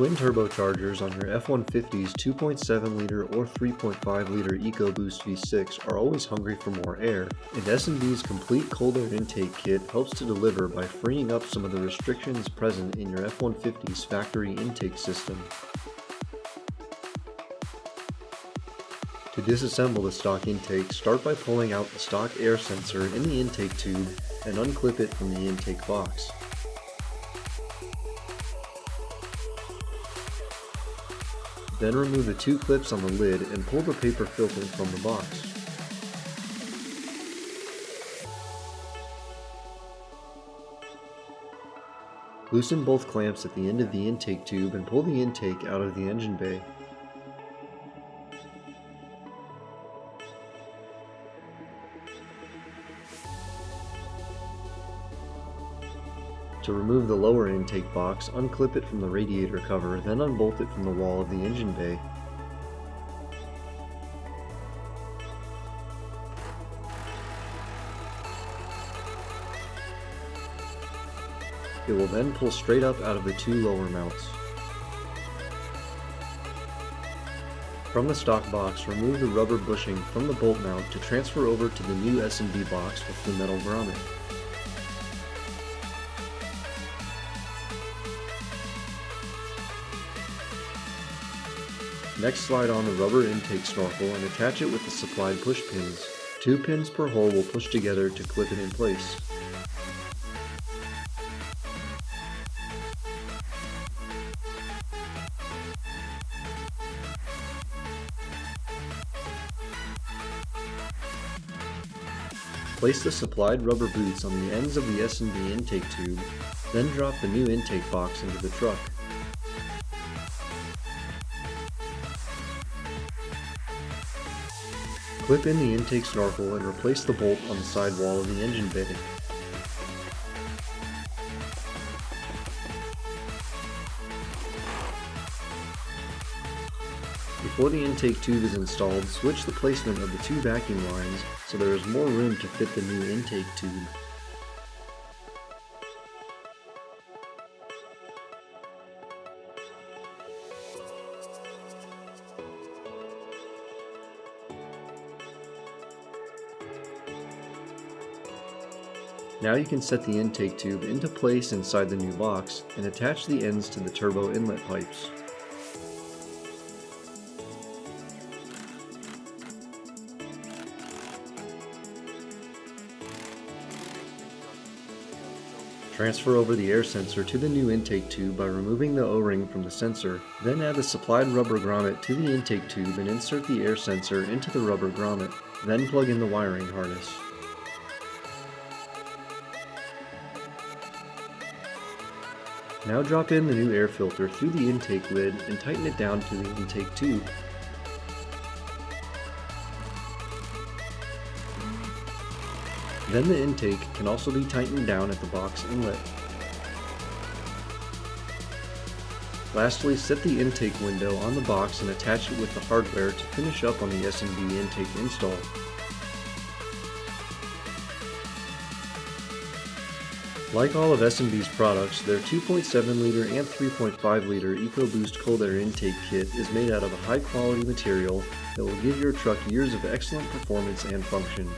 Twin turbochargers on your F-150's 2.7 liter or 3.5 liter EcoBoost V6 are always hungry for more air, and S&B's complete cold air intake kit helps to deliver by freeing up some of the restrictions present in your F-150's factory intake system. To disassemble the stock intake, start by pulling out the stock air sensor in the intake tube and unclip it from the intake box. Then remove the two clips on the lid and pull the paper filter from the box. Loosen both clamps at the end of the intake tube and pull the intake out of the engine bay. To remove the lower intake box, unclip it from the radiator cover, then unbolt it from the wall of the engine bay. It will then pull straight up out of the two lower mounts. From the stock box, remove the rubber bushing from the bolt mount to transfer over to the new S&B box with the metal grommet. Next, slide on the rubber intake snorkel and attach it with the supplied push pins. 2 pins per hole will push together to clip it in place. Place the supplied rubber boots on the ends of the S&B intake tube, then drop the new intake box into the truck. Clip in the intake snorkel and replace the bolt on the side wall of the engine bay. Before the intake tube is installed, switch the placement of the two vacuum lines so there is more room to fit the new intake tube. Now you can set the intake tube into place inside the new box and attach the ends to the turbo inlet pipes. Transfer over the air sensor to the new intake tube by removing the O-ring from the sensor, then add the supplied rubber grommet to the intake tube and insert the air sensor into the rubber grommet, then plug in the wiring harness. Now drop in the new air filter through the intake lid and tighten it down to the intake tube. Then the intake can also be tightened down at the box inlet. Lastly, set the intake window on the box and attach it with the hardware to finish up on the S&B intake install. Like all of S&B's products, their 2.7 liter and 3.5 liter EcoBoost Cold Air Intake Kit is made out of a high quality material that will give your truck years of excellent performance and function.